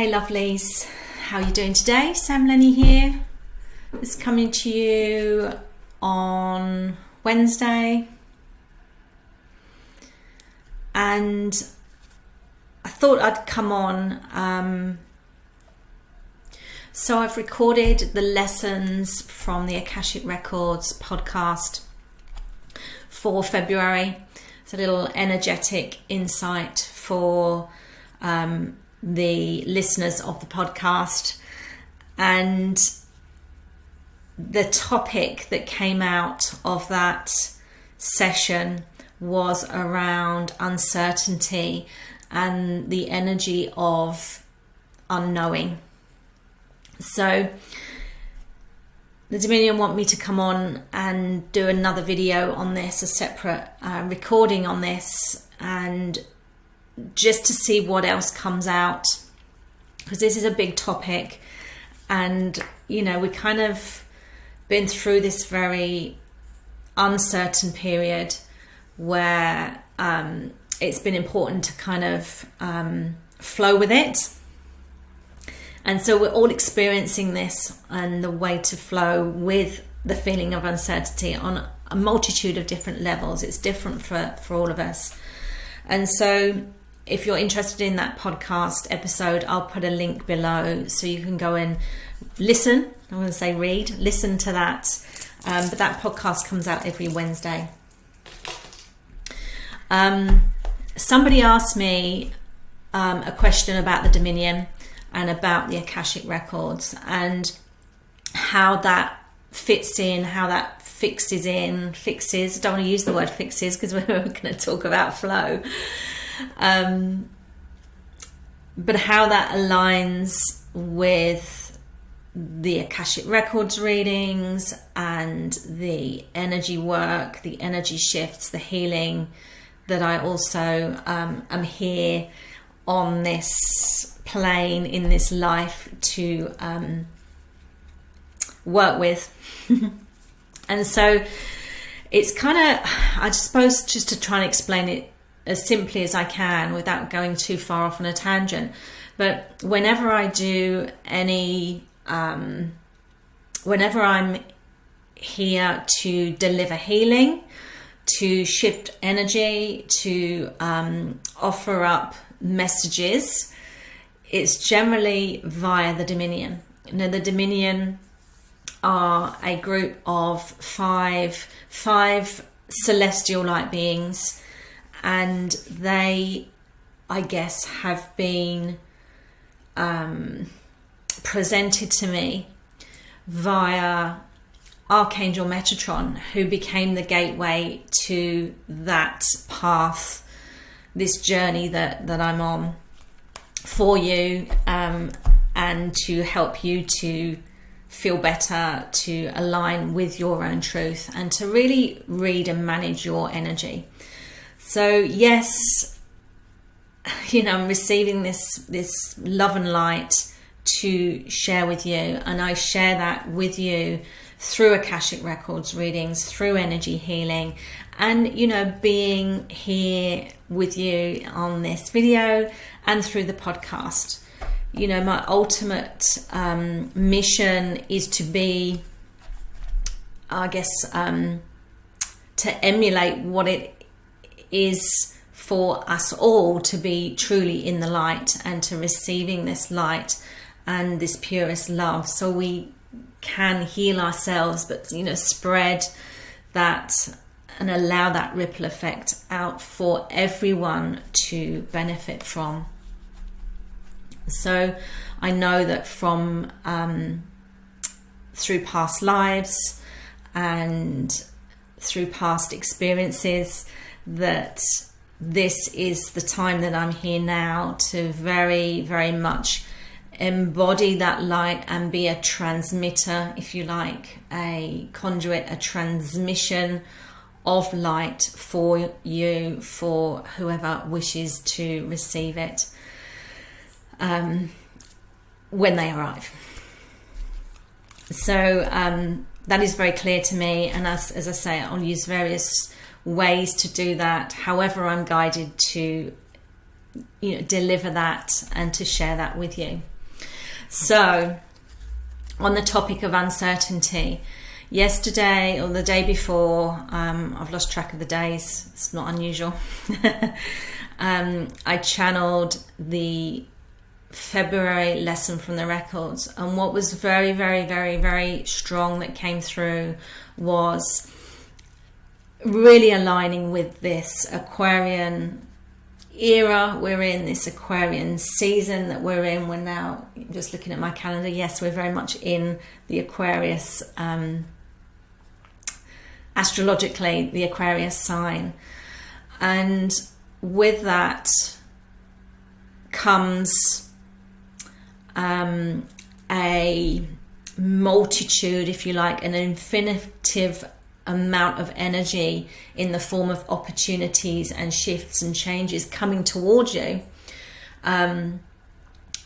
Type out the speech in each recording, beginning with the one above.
Hey lovelies, how are you doing today? Sam Lenny here. It's coming to you on Wednesday, and I thought I'd come on. So I've recorded the lessons from the Akashic Records podcast for February. It's a little energetic insight for the listeners of the podcast, and the topic that came out of that session was around uncertainty and the energy of unknowing. So the Dominion want me to come on and do another video on this, a separate recording on this, and just to see what else comes out, because this is a big topic. And you know, we kind of been through this very uncertain period where it's been important to kind of flow with it. And so we're all experiencing this, and the way to flow with the feeling of uncertainty on a multitude of different levels. It's different for all of us. And so if you're interested in that podcast episode, I'll put a link below so you can go and listen. I want to say read, listen to that. But that podcast comes out every Wednesday. Somebody asked me a question about the Dominion and about the Akashic Records and how that fits in, how that fixes. I don't want to use the word fixes because we're going to talk about flow. But how that aligns with the Akashic Records readings and the energy work, the energy shifts, the healing that I also am here on this plane in this life to work with. And so it's kind of, I suppose, just to try and explain it as simply as I can without going too far off on a tangent. But whenever I do any, whenever I'm here to deliver healing, to shift energy, to offer up messages, it's generally via the Dominion. You know, the Dominion are a group of five celestial light beings, and they, I guess, have been presented to me via Archangel Metatron, who became the gateway to that path, this journey that I'm on for you, and to help you to feel better, to align with your own truth, and to really read and manage your energy. So yes, you know, I'm receiving this love and light to share with you, and I share that with you through Akashic Records readings, through energy healing, and, you know, being here with you on this video and through the podcast. You know, my ultimate mission is to be, I guess, to emulate what it is for us all to be truly in the light and to receiving this light and this purest love, so we can heal ourselves, but, you know, spread that and allow that ripple effect out for everyone to benefit from. So I know that from through past lives and through past experiences, that this is the time that I'm here now to very, very much embody that light and be a transmitter, if you like, a conduit, a transmission of light for you, for whoever wishes to receive it when they arrive. So that is very clear to me, and as I say, I'll use various ways to do that, however I'm guided to, you know, deliver that and to share that with you. So, on the topic of uncertainty, yesterday or the day before, I've lost track of the days, it's not unusual, I channeled the February lesson from the records, and what was very, very, very, very strong that came through was really aligning with this Aquarian era we're in, this Aquarian season that we're in. We're now, just looking at my calendar, yes, we're very much in the Aquarius, astrologically, the Aquarius sign. And with that comes a multitude, if you like, an infinitive amount of energy in the form of opportunities and shifts and changes coming towards you. And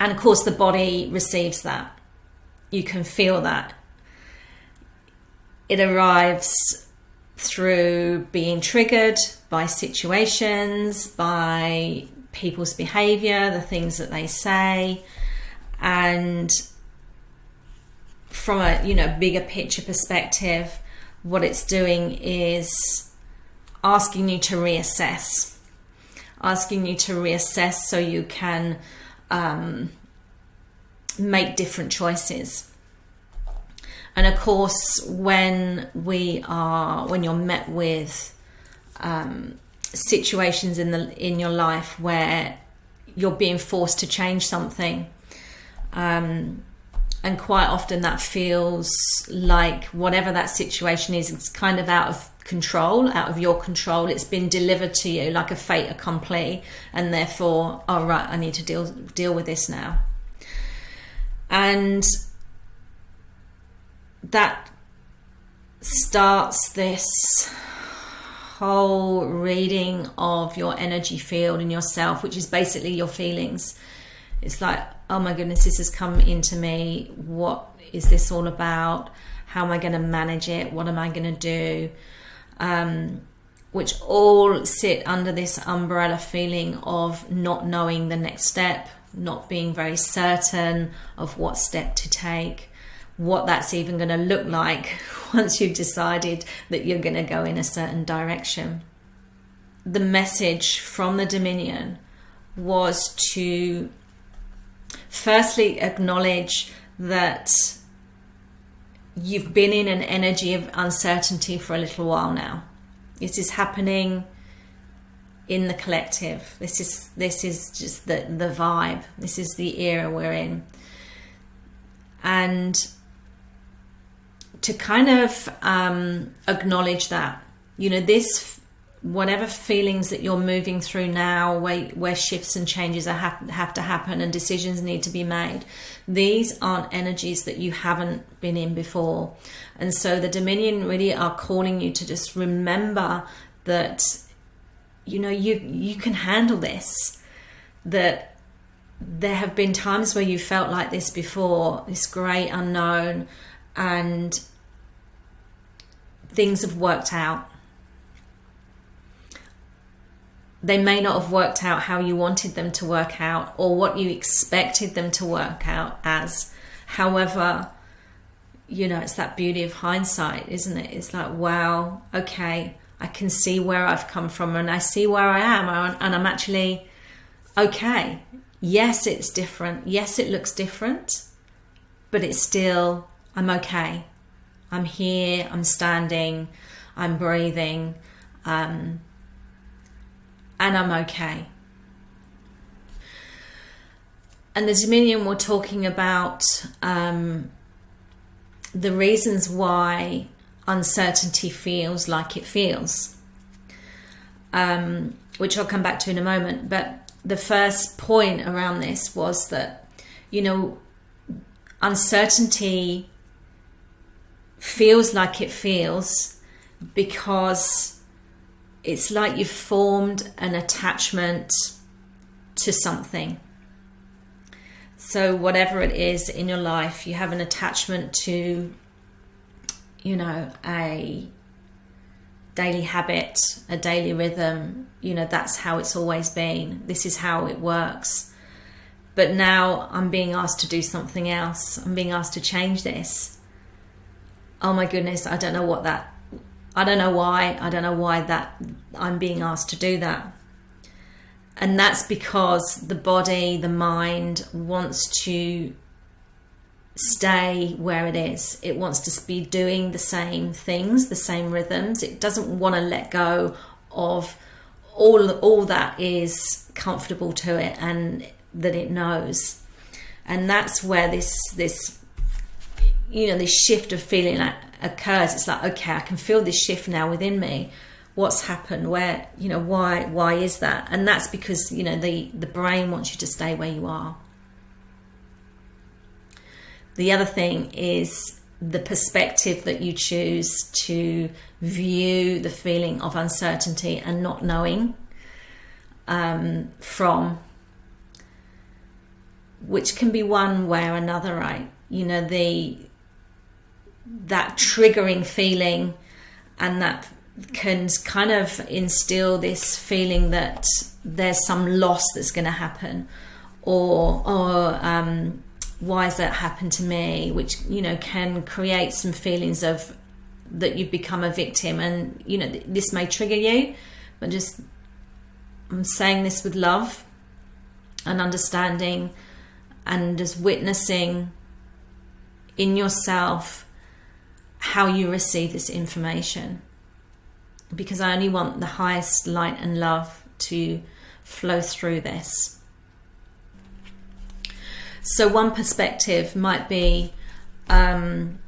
of course, the body receives that. You can feel that. It arrives through being triggered by situations, by people's behavior, the things that they say, and from a bigger picture perspective, what it's doing is asking you to reassess so you can make different choices. And of course, when you're met with situations in your life where you're being forced to change something, and quite often that feels like whatever that situation is, it's kind of out of control, out of your control. It's been delivered to you like a fait accompli, and therefore, oh right, I need to deal with this now. And that starts this whole reading of your energy field and yourself, which is basically your feelings. It's like, oh my goodness, this has come into me. What is this all about? How am I going to manage it? What am I going to do? Which all sit under this umbrella feeling of not knowing the next step, not being very certain of what step to take, what that's even going to look like once you've decided that you're going to go in a certain direction. The message from the Dominion was to firstly acknowledge that you've been in an energy of uncertainty for a little while now. This is happening in the collective. This is just the vibe. This is the era we're in. And to kind of acknowledge that, this, whatever feelings that you're moving through now, where shifts and changes have to happen and decisions need to be made, these aren't energies that you haven't been in before. And so the Dominion really are calling you to just remember that, you can handle this, that there have been times where you felt like this before, this great unknown, and things have worked out. They may not have worked out how you wanted them to work out or what you expected them to work out as. However, it's that beauty of hindsight, isn't it? It's like, wow, okay, I can see where I've come from and I see where I am, and I'm actually okay. Yes, it's different. Yes, it looks different, but it's still, I'm okay. I'm here, I'm standing, I'm breathing, and I'm okay. And the Dominion were talking about the reasons why uncertainty feels like it feels, which I'll come back to in a moment. But the first point around this was that, uncertainty feels like it feels because it's like you've formed an attachment to something. So whatever it is in your life, you have an attachment to, a daily habit, a daily rhythm. That's how it's always been. This is how it works. but now I'm being asked to do something else. I'm being asked to change this. Oh my goodness, I don't know why that I'm being asked to do that. And that's because the body, the mind wants to stay where it is. It wants to be doing the same things, the same rhythms. It doesn't want to let go of all that is comfortable to it and that it knows. And that's where this shift of feeling occurs. It's like, okay, I can feel this shift now within me. What's happened? Where, why is that? And that's because, the brain wants you to stay where you are. The other thing is the perspective that you choose to view the feeling of uncertainty and not knowing from, which can be one way or another, right? That triggering feeling, and that can kind of instill this feeling that there's some loss that's going to happen, or why has that happened to me, which can create some feelings of that you've become a victim. And this may trigger you, but I'm saying this with love and understanding, and just witnessing in yourself how you receive this information, because I only want the highest light and love to flow through this. So one perspective might be, I'm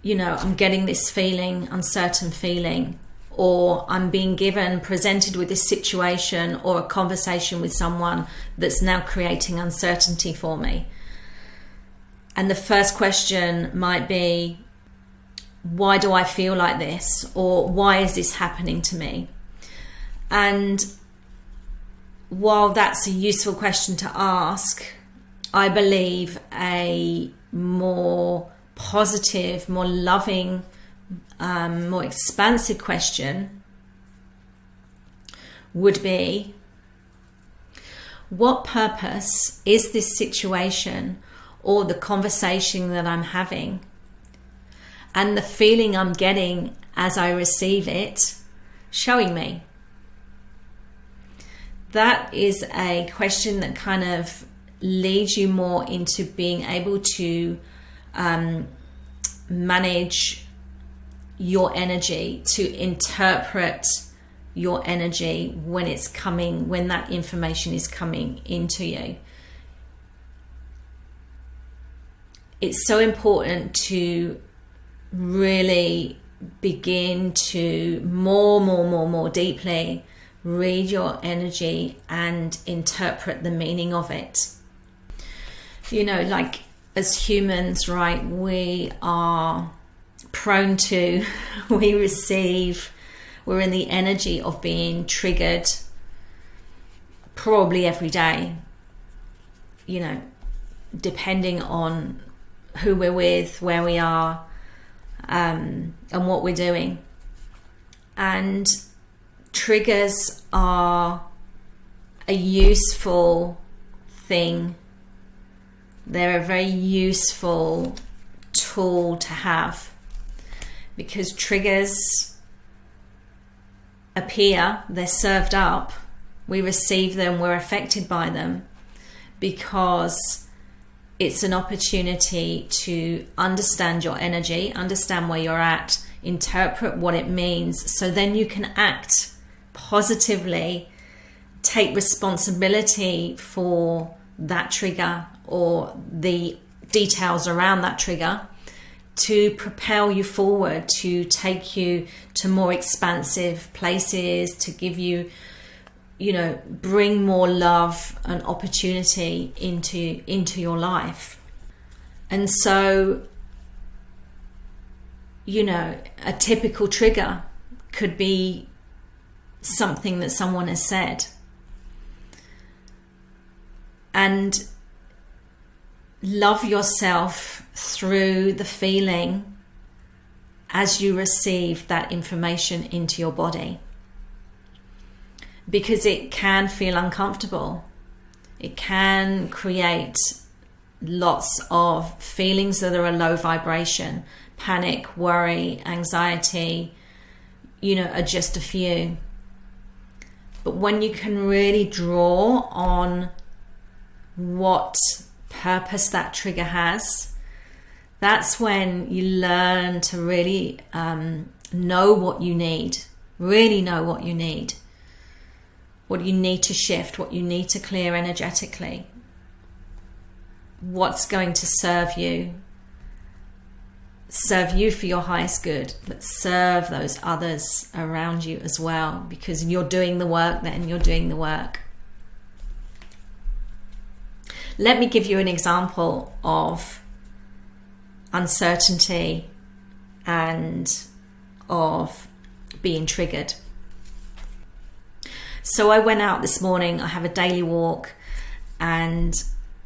getting this feeling, uncertain feeling, or I'm being presented with this situation or a conversation with someone that's now creating uncertainty for me. And the first question might be, why do I feel like this? Or why is this happening to me? And while that's a useful question to ask, I believe a more positive, more loving, more expansive question would be, what purpose is this situation or the conversation that I'm having and the feeling I'm getting as I receive it showing me? That is a question that kind of leads you more into being able to manage your energy, to interpret your energy when that information is coming into you. It's so important to really begin to more deeply read your energy and interpret the meaning of it. Like as humans, right, we are prone to, we're in the energy of being triggered probably every day, depending on who we're with, where we are, and what we're doing. And triggers are a useful thing. They're a very useful tool to have, because triggers appear, they're served up, we receive them, we're affected by them, because it's an opportunity to understand your energy, understand where you're at, interpret what it means, so then you can act positively, take responsibility for that trigger or the details around that trigger, to propel you forward, to take you to more expansive places, to give you, bring more love and opportunity into your life. And so, a typical trigger could be something that someone has said. And love yourself through the feeling as you receive that information into your body, because it can feel uncomfortable. It can create lots of feelings that are a low vibration. Panic, worry, anxiety, are just a few. But when you can really draw on what purpose that trigger has, that's when you learn to really know what you need, really know what you need to shift, what you need to clear energetically, what's going to serve you for your highest good, but serve those others around you as well, because you're doing the work then, you're doing the work. Let me give you an example of uncertainty and of being triggered. So I went out this morning. I have a daily walk and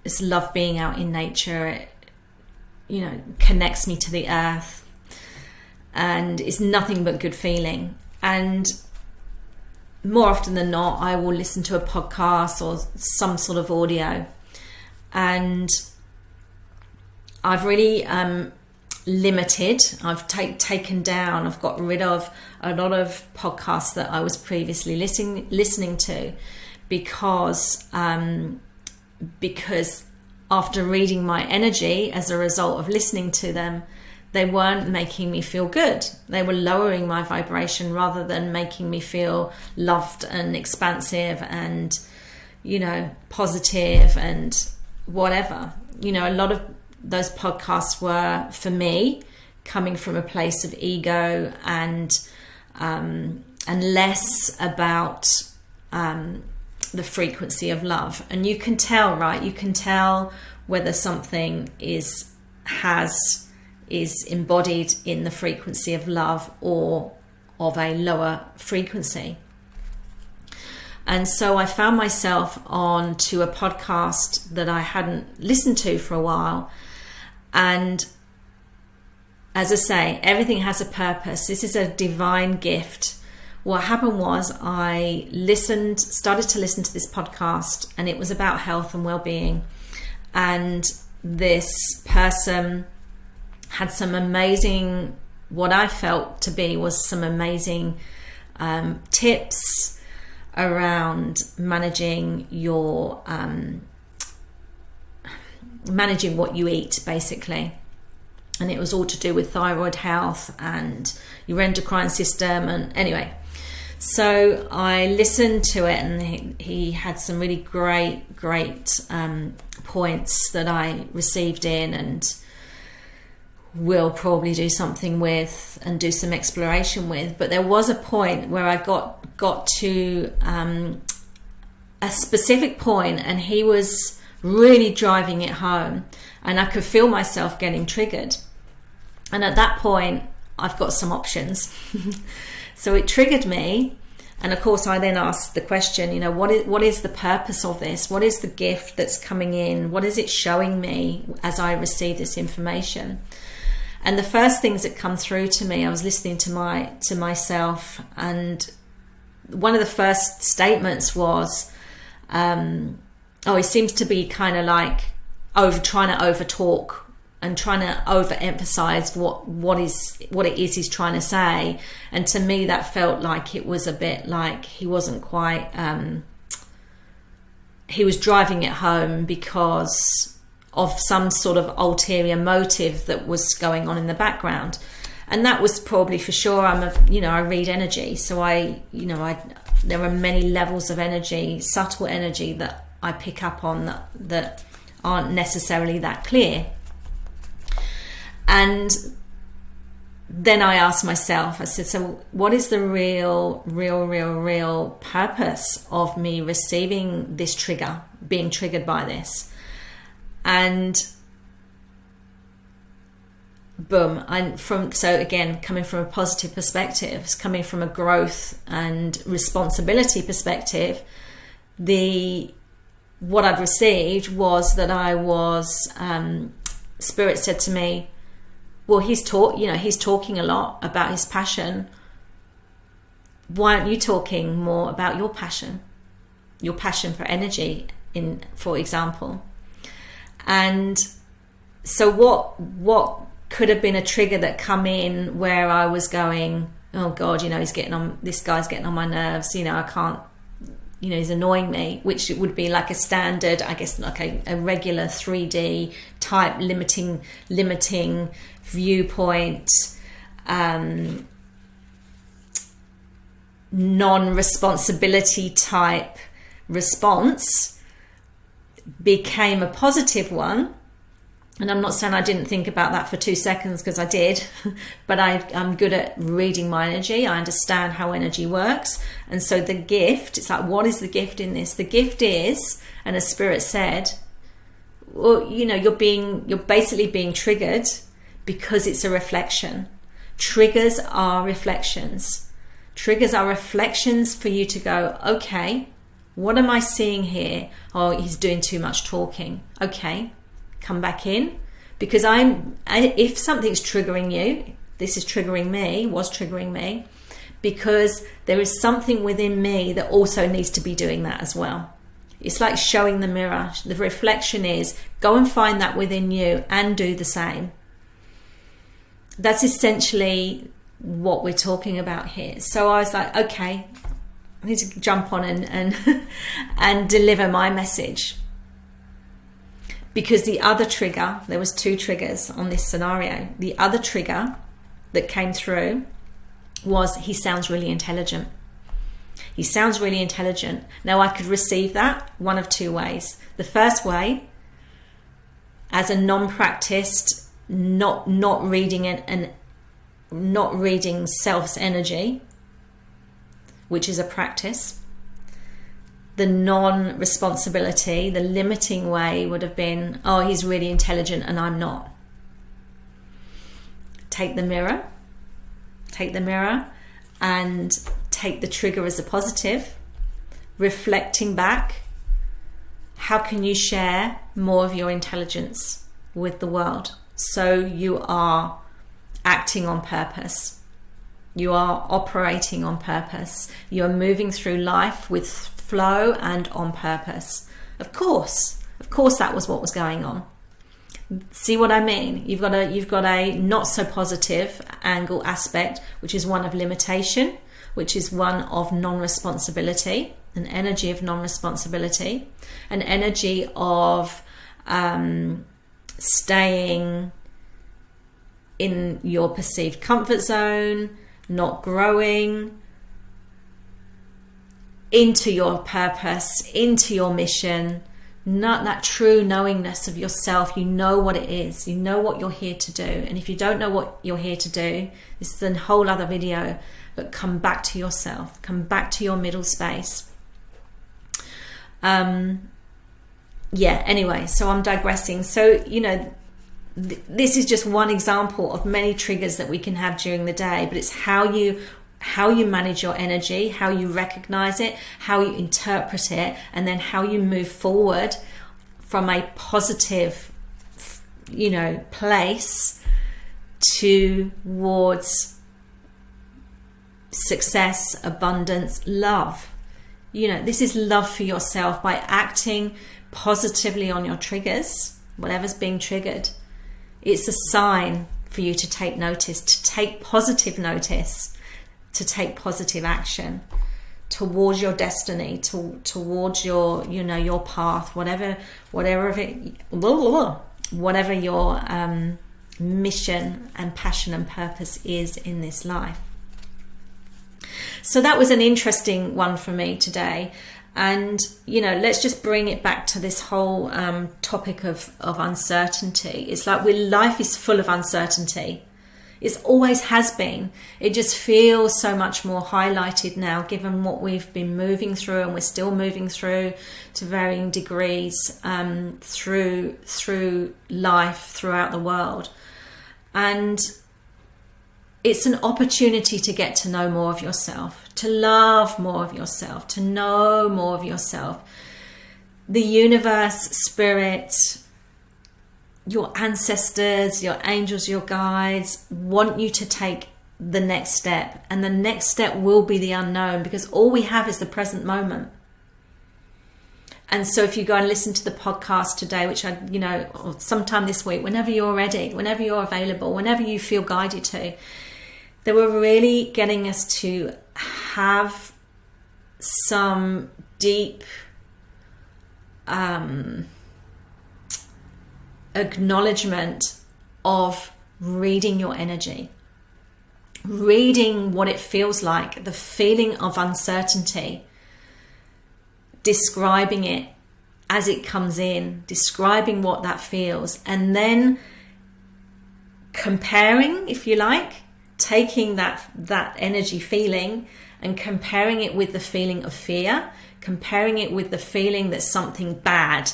just love being out in nature. It, connects me to the earth and it's nothing but good feeling. And more often than not, I will listen to a podcast or some sort of audio. And I've really limited, I've taken down, I've got rid of a lot of podcasts that I was previously listening to because after reading my energy as a result of listening to them, they weren't making me feel good. They were lowering my vibration rather than making me feel loved and expansive and, positive and whatever. A lot of those podcasts were, for me, coming from a place of ego and less about the frequency of love. And you can tell, right? You can tell whether something is embodied in the frequency of love or of a lower frequency. And so I found myself on to a podcast that I hadn't listened to for a while. And as I say, everything has a purpose. This is a divine gift. What happened was I started to listen to this podcast, and it was about health and well-being. And this person had some amazing, what I felt to be was some amazing tips around managing your managing what you eat, basically. And it was all to do with thyroid health and your endocrine system. And anyway, so I listened to it, and he had some really great points that I received in and will probably do something with and do some exploration with. But there was a point where I got to a specific point, and he was really driving it home, and I could feel myself getting triggered. And at that point, I've got some options. So it triggered me. And of course, I then asked the question, what is the purpose of this? What is the gift that's coming in? What is it showing me as I receive this information? And the first things that come through to me, I was listening to myself, and one of the first statements was, he seems to be kind of like trying to over talk and trying to overemphasize what it is he's trying to say. And to me, that felt like it was a bit like he wasn't quite, he was driving it home because of some sort of ulterior motive that was going on in the background. And that was probably for sure. I read energy, so there are many levels of energy, subtle energy that I pick up on that aren't necessarily that clear. And then I asked myself, I said, so what is the real purpose of me receiving this trigger, being triggered by this? And boom, so again, coming from a positive perspective, coming from a growth and responsibility perspective, what I'd received was that I was, Spirit said to me, well, he's talking a lot about his passion. Why aren't you talking more about your passion for energy? for example. And so what could have been a trigger that come in where I was going, oh God, this guy's getting on my nerves, I can't, he's annoying me, which would be like a standard, I guess, like a regular 3D type limiting viewpoint, non-responsibility type response became a positive one. And I'm not saying I didn't think about that for 2 seconds, because I did, but I'm good at reading my energy. I understand how energy works. And so the gift, it's like, what is the gift in this? The gift is, and as Spirit said, well, you're basically being triggered because it's a reflection. Triggers are reflections. Triggers are reflections for you to go, okay, what am I seeing here? Oh, he's doing too much talking. Okay. Come back in, because if something's triggering you, this is triggering me, was triggering me, because there is something within me that also needs to be doing that as well. It's like showing the mirror. The reflection is, go and find that within you and do the same. That's essentially what we're talking about here. So I was like, okay, I need to jump on and deliver my message. Because the other trigger, there was 2 triggers on this scenario. The other trigger that came through was, he sounds really intelligent. He sounds really intelligent. Now I could receive that one of 2 ways. The first way, as a non-practiced, not reading and not reading self's energy, which is a practice. The non-responsibility, the limiting way would have been, oh, he's really intelligent and I'm not. Take the mirror and take the trigger as a positive, reflecting back, how can you share more of your intelligence with the world? So you are acting on purpose. You are operating on purpose. You are moving through life with flow and on purpose. Of course that was what was going on. See what I mean? You've got a not so positive angle aspect, which is one of limitation, which is one of non-responsibility, an energy of non-responsibility, an energy of staying in your perceived comfort zone, not growing into your purpose, into your mission, not that true knowingness of yourself. You know what it is, you know what you're here to do. And if you don't know what you're here to do, this is a whole other video, but come back to yourself, come back to your middle space. Anyway, so I'm digressing. So, this is just one example of many triggers that we can have during the day, but it's how you manage your energy, how you recognize it, how you interpret it, and then how you move forward from a positive, place towards success, abundance, love. This is love for yourself by acting positively on your triggers, whatever's being triggered. It's a sign for you to take notice, to take positive notice, to take positive action towards your destiny, towards your, your path, whatever your mission and passion and purpose is in this life. So that was an interesting one for me today. And, let's just bring it back to this whole topic of uncertainty. It's like life is full of uncertainty. It always has been. It just feels so much more highlighted now, given what we've been moving through, and we're still moving through to varying degrees through life throughout the world. And it's an opportunity to get to know more of yourself, to love more of yourself, to know more of yourself. The universe, spirit, your ancestors, your angels, your guides want you to take the next step. And the next step will be the unknown, because all we have is the present moment. And so if you go and listen to the podcast today, which I, or sometime this week, whenever you're ready, whenever you're available, whenever you feel guided to, they were really getting us to have some deep acknowledgement of reading your energy, reading what it feels like, the feeling of uncertainty, describing it as it comes in, describing what that feels, and then comparing, if you like, taking that energy feeling and comparing it with the feeling of fear, comparing it with the feeling that something bad,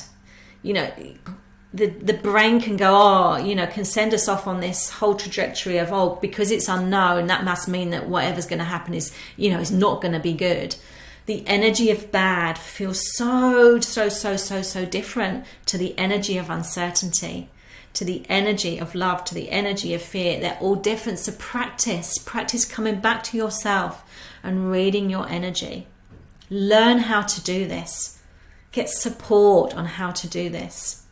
the brain can go, can send us off on this whole trajectory of, because it's unknown, that must mean that whatever's going to happen is, is not going to be good. The energy of bad feels so different to the energy of uncertainty, to the energy of love, to the energy of fear. They're all different. So practice coming back to yourself and reading your energy. Learn how to do this. Get support on how to do this.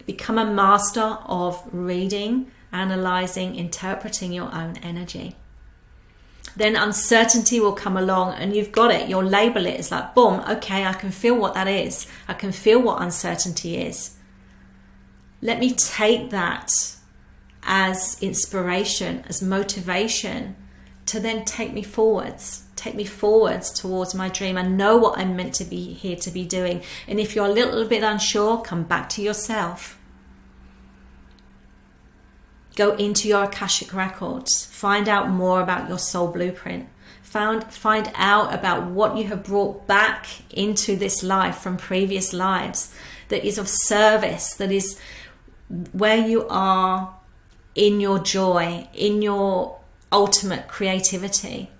Become a master of reading, analyzing, interpreting your own energy. Then uncertainty will come along and you've got it. You'll label it. It's like, boom, okay, I can feel what that is. I can feel what uncertainty is. Let me take that as inspiration, as motivation to then take me forwards towards my dream. I know what I'm meant to be here to be doing. And if you're a little bit unsure, come back to yourself. Go into your Akashic Records. Find out more about your soul blueprint. Find out about what you have brought back into this life from previous lives that is of service, that is where you are in your joy, in your ultimate creativity,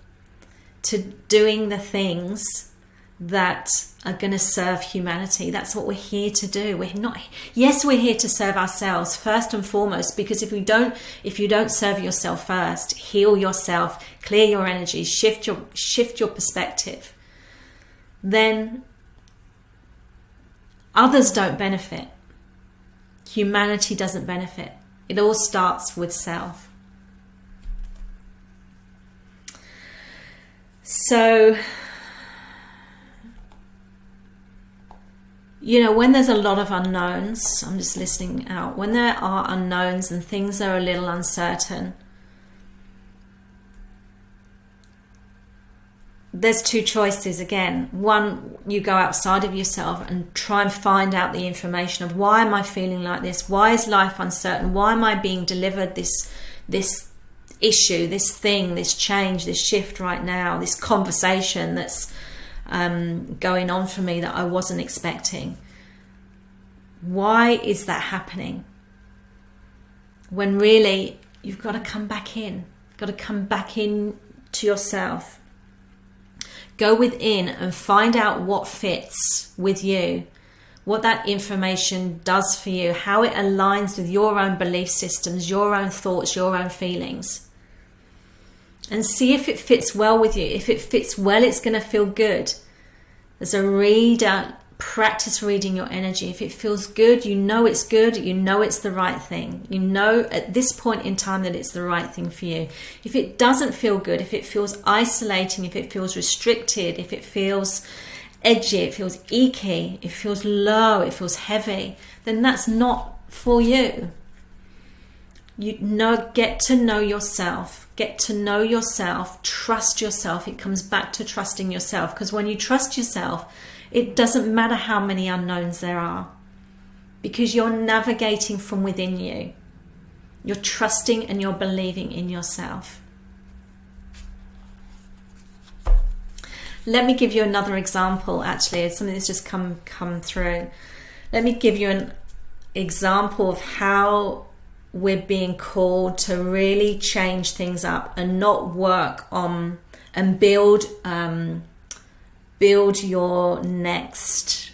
to doing the things that are going to serve humanity. That's what we're here to do. We're here to serve ourselves first and foremost, because if you don't serve yourself first, heal yourself, clear your energy, shift your perspective, then others don't benefit. Humanity doesn't benefit. It all starts with self. So, when there's a lot of unknowns, I'm just listening out, when there are unknowns and things are a little uncertain, there's two choices again. One, you go outside of yourself and try and find out the information of, why am I feeling like this? Why is life uncertain? Why am I being delivered this issue, this thing, this change, this shift right now, this conversation that's going on for me that I wasn't expecting? Why is that happening? When really you've got to come back in, to yourself. Go within and find out what fits with you, what that information does for you, how it aligns with your own belief systems, your own thoughts, your own feelings. And see if it fits well with you. If it fits well, it's going to feel good. As a reader, practice reading your energy. If it feels good, you know it's good, you know it's the right thing. You know at this point in time that it's the right thing for you. If it doesn't feel good, if it feels isolating, if it feels restricted, if it feels edgy, it feels icky, it feels low, it feels heavy, then that's not for you. Get to know yourself. Get to know yourself, trust yourself. It comes back to trusting yourself, because when you trust yourself, it doesn't matter how many unknowns there are, because you're navigating from within you. You're trusting and you're believing in yourself. Let me give you another example, actually. It's something that's just come through. Let me give you an example of how we're being called to really change things up and not work on and build your next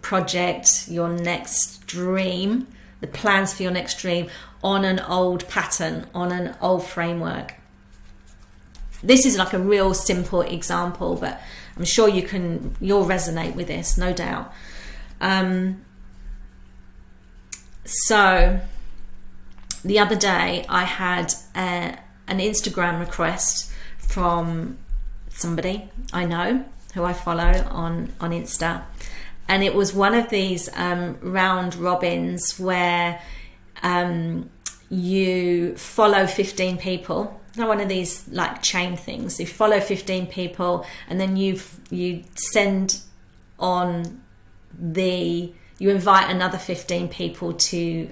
project, your next dream, the plans for your next dream on an old pattern, on an old framework. This is like a real simple example, but I'm sure you'll resonate with this, no doubt. So the other day I had an Instagram request from somebody I know who I follow on Insta, and it was one of these round robins where you follow 15 people. Not one of these like chain things. You follow 15 people, and then you send on you invite another 15 people to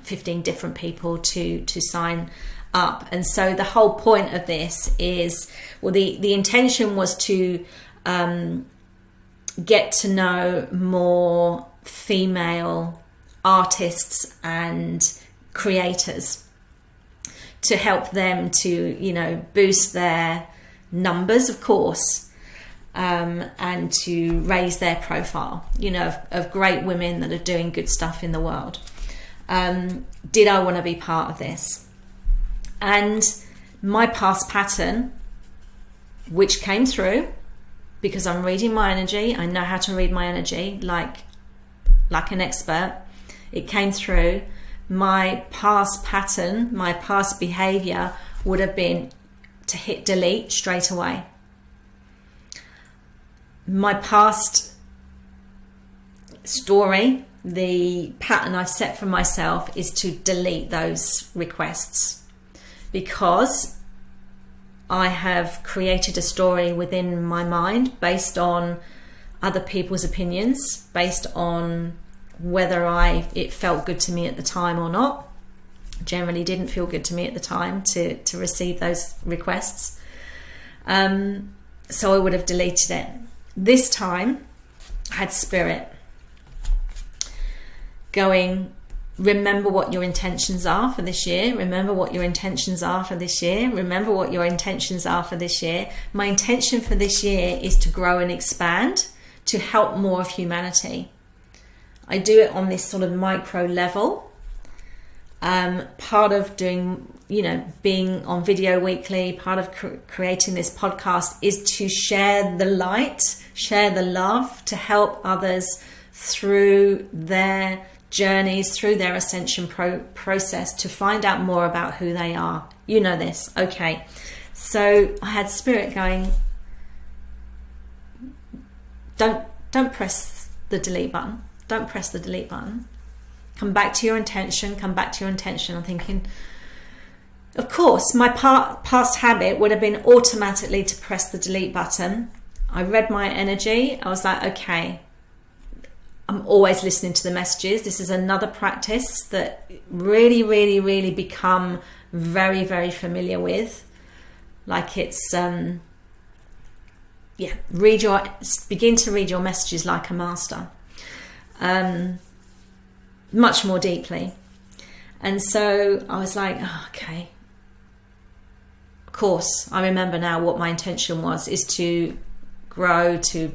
15 different people to sign up. And so the whole point of this is, well, the intention was to get to know more female artists and creators, to help them to, boost their numbers, of course, and to raise their profile, of great women that are doing good stuff in the world. Did I want to be part of this? And my past pattern, which came through because I'm reading my energy, I know how to read my energy like an expert, it came through. My past pattern, my past behavior would have been to hit delete straight away. My past story, the pattern I've set for myself, is to delete those requests, because I have created a story within my mind based on other people's opinions, based on whether it felt good to me at the time or not. Generally didn't feel good to me at the time to receive those requests. So I would have deleted it. This time I had spirit going, remember what your intentions are for this year. Remember what your intentions are for this year. Remember what your intentions are for this year. My intention for this year is to grow and expand, to help more of humanity. I do it on this sort of micro level. Part of doing, being on Video Weekly, part of creating this podcast is to share the light, share the love, to help others through their journeys, through their ascension process, to find out more about who they are. You know this. Okay. So I had spirit going, don't press the delete button. Don't press the delete button. Come back to your intention. Come back to your intention. I'm thinking, of course, my past habit would have been automatically to press the delete button. I read my energy. I was like, okay, I'm always listening to the messages. This is another practice that really, really, really become very, very familiar with. Like it's, begin to read your messages like a master. Much more deeply. And so I was like, okay. Of course, I remember now what my intention was, is to grow, to,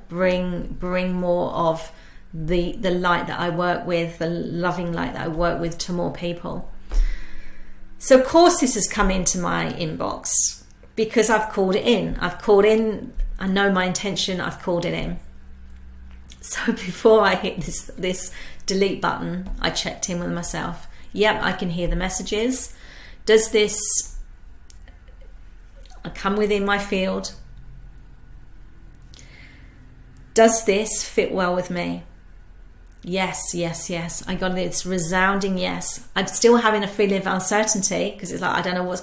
bring more of the light that I work with, the loving light that I work with, to more people. So of course this has come into my inbox because I've called it in. I know my intention, I've called it in. So before I hit this delete button, I checked in with myself. Yep, I can hear the messages. Does this come within my field? Does this fit well with me? Yes, yes, yes. I got this resounding yes. I'm still having a feeling of uncertainty because it's like I don't know what's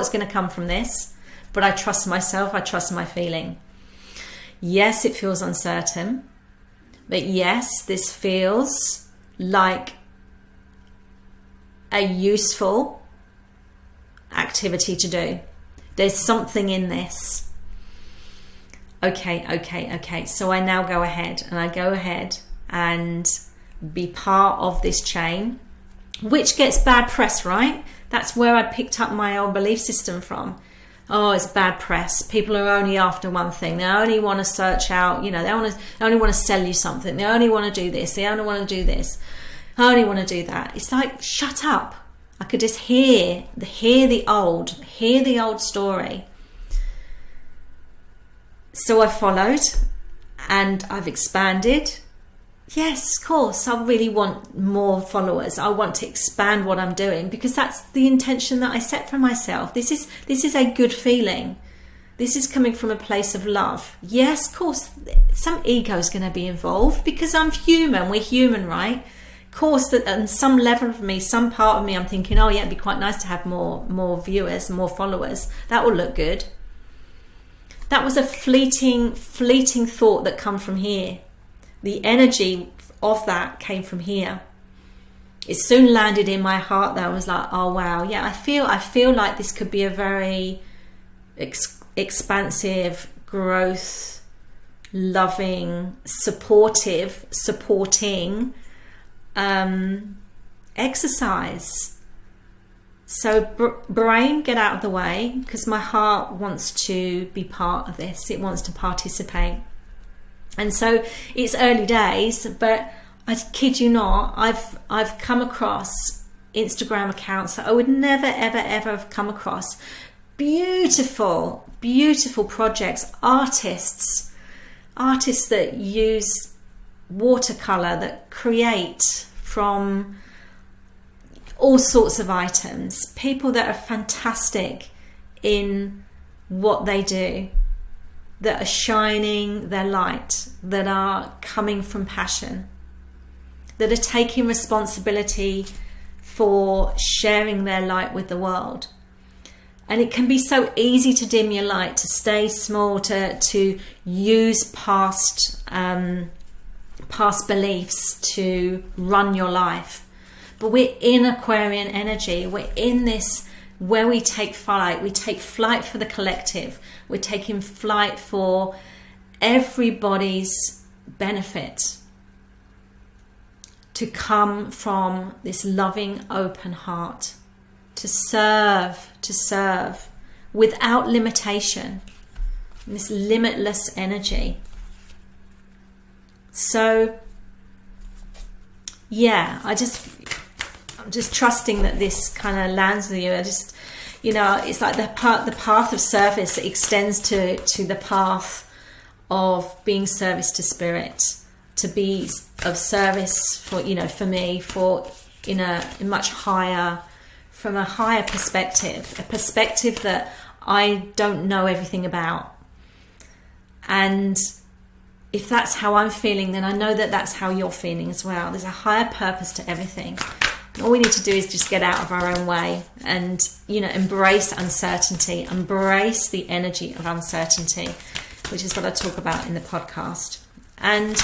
going to come from this, but I trust myself. I trust my feeling. Yes, it feels uncertain. But yes, this feels like a useful activity to do. There's something in this. Okay. So I now go ahead and be part of this chain, which gets bad press, right? That's where I picked up my old belief system from. Oh, it's bad press. People are only after one thing. They only want to search out, they only want to sell you something. They only want to do this. They only want to do this. I only want to do that. It's like, shut up. I could just hear the old story. So I followed and I've expanded. Yes, of course, I really want more followers. I want to expand what I'm doing because that's the intention that I set for myself. This is a good feeling. This is coming from a place of love. Yes, of course, some ego is going to be involved because I'm human. We're human, right? Of course, that on some level of me, some part of me, I'm thinking, oh yeah, it'd be quite nice to have more viewers, more followers. That will look good. That was a fleeting thought that come from here. The energy of that came from here. It soon landed in my heart though. I was like, oh wow, yeah, I feel like this could be a very expansive, growth, loving, supporting exercise. So brain, get out of the way, because my heart wants to be part of this. It wants to participate. And so it's early days, but I kid you not, I've come across Instagram accounts that I would never, ever, ever have come across. Beautiful, beautiful projects, artists that use watercolor, that create from all sorts of items, people that are fantastic in what they do, that are shining their light, that are coming from passion, that are taking responsibility for sharing their light with the world. And it can be so easy to dim your light, to stay small, to use past beliefs to run your life. But we're in Aquarian energy. We're in this where we take flight. We take flight for the collective. We're taking flight for everybody's benefit, to come from this loving, open heart, to serve without limitation, this limitless energy. So yeah, I'm just trusting that this kind of lands with you. It's like the path of service extends to the path of being service to spirit, to be of service for me, in a much higher, from a higher perspective, a perspective that I don't know everything about. And if that's how I'm feeling, then I know that that's how you're feeling as well. There's a higher purpose to everything. All we need to do is just get out of our own way and, embrace uncertainty, embrace the energy of uncertainty, which is what I talk about in the podcast. And,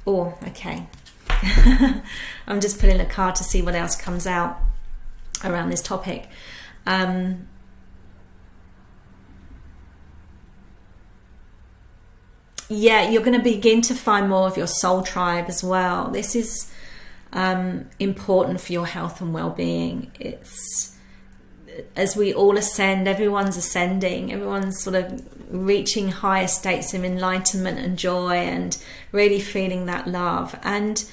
okay. I'm just pulling a card to see what else comes out around this topic. You're going to begin to find more of your soul tribe as well. This is important for your health and well-being. It's, as we all ascend, everyone's ascending, everyone's sort of reaching higher states of enlightenment and joy and really feeling that love. And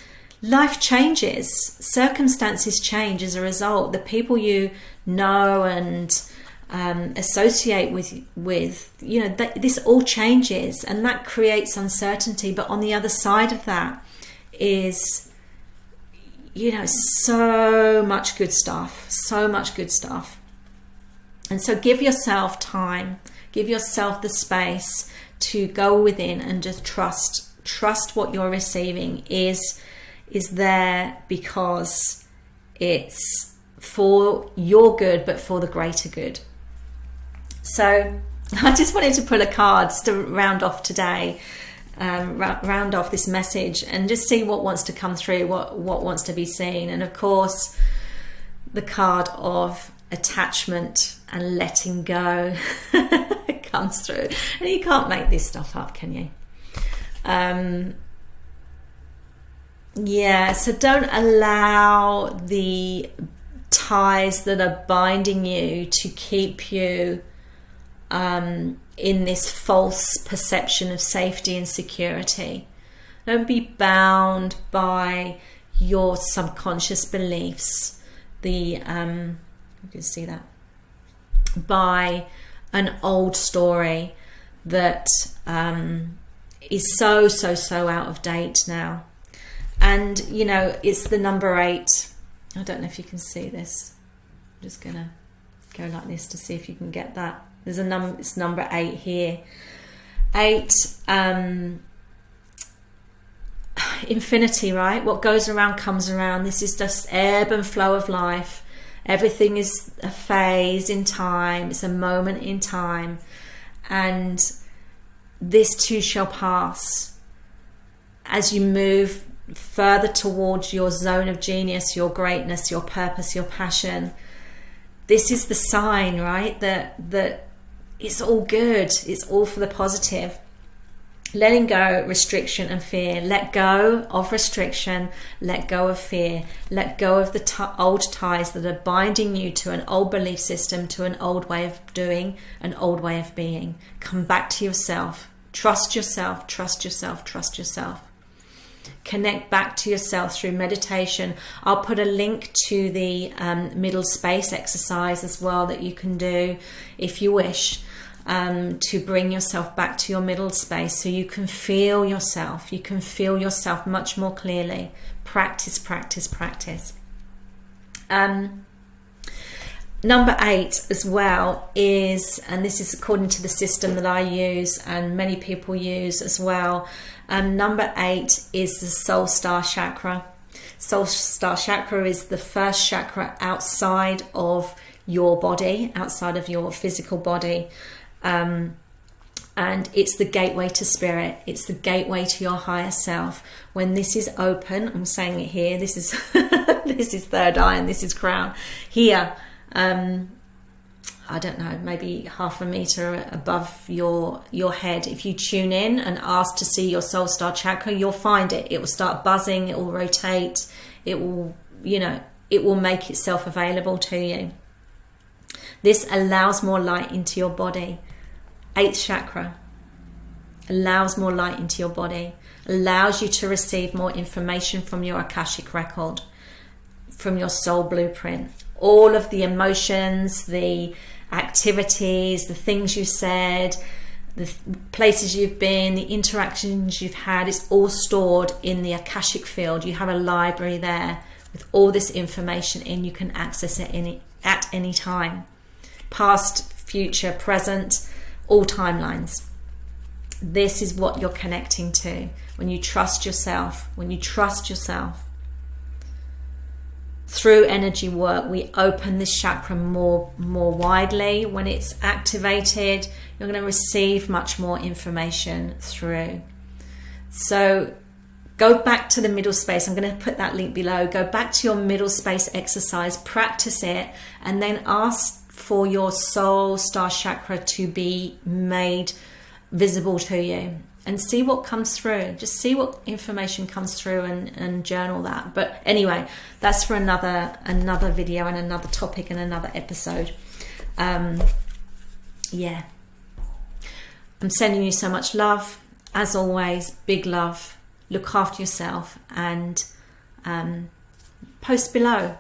life changes, circumstances change as a result. The people you know and associate with this all changes, and that creates uncertainty. But on the other side of that is so much good stuff. And so give yourself time, give yourself the space to go within and just trust what you're receiving is there, because it's for your good, but for the greater good. So I just wanted to pull a card just to round off today, round off this message, and just see what wants to come through, what wants to be seen. And of course, the card of attachment and letting go comes through. And you can't make this stuff up, can you? So don't allow the ties that are binding you to keep you in this false perception of safety and security. Don't be bound by your subconscious beliefs, you can see that, by an old story, that is so out of date now. And you know, it's the number 8. I don't know if you can see this. I'm just gonna go like this to see if you can get that. There's a number, it's number 8 here. 8, infinity, right? What goes around comes around. This is just ebb and flow of life. Everything is a phase in time. It's a moment in time. And this too shall pass. As you move further towards your zone of genius, your greatness, your purpose, your passion, this is the sign, right? That it's all good. It's all for the positive. Letting go restriction and fear. Let go of restriction. Let go of fear. Let go of the old ties that are binding you to an old belief system, to an old way of doing, an old way of being. Come back to yourself. Trust yourself. Trust yourself. Trust yourself. Connect back to yourself through meditation. I'll put a link to the middle space exercise as well that you can do if you wish, to bring yourself back to your middle space so you can feel yourself. You can feel yourself much more clearly. Practice, practice, practice. Number 8 as well is, and this is according to the system that I use and many people use as well, number 8 is the soul star chakra. Soul star chakra is the first chakra outside of your body, outside of your physical body. And it's the gateway to spirit. It's the gateway to your higher self. When this is open, I'm saying it here, this is this is third eye and this is crown. Here, I don't know, maybe half a meter above your head. If you tune in and ask to see your soul star chakra, you'll find it. It will start buzzing, it will rotate, it will, you know, it will make itself available to you. This allows more light into your body. 8th chakra allows more light into your body, allows you to receive more information from your Akashic record, from your soul blueprint. All of the emotions, the activities, the things you said, the places you've been, the interactions you've had, it's all stored in the Akashic field. You have a library there with all this information in. You can access it at any time. Past, future, present, all timelines. This is what you're connecting to when you trust yourself. When you trust yourself. Through energy work, we open this chakra more widely. When it's activated, you're going to receive much more information through. So go back to the middle space. I'm going to put that link below. Go back to your middle space exercise, practice it, and then ask for your soul star chakra to be made visible to you. And see what comes through. Just see what information comes through and journal that. But anyway, that's for another video and another topic and another episode. Yeah. I'm sending you so much love. As always, big love. Look after yourself and post below.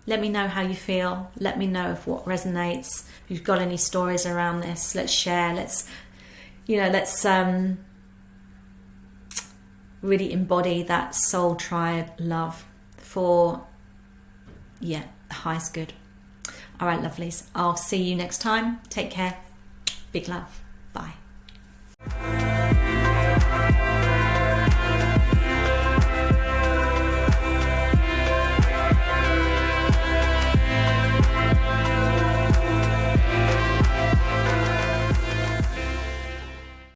Let me know how you feel. Let me know if what resonates. If you've got any stories around this, let's share. Let's really embody that soul tribe love for, the highest good. All right, lovelies. I'll see you next time. Take care. Big love. Bye.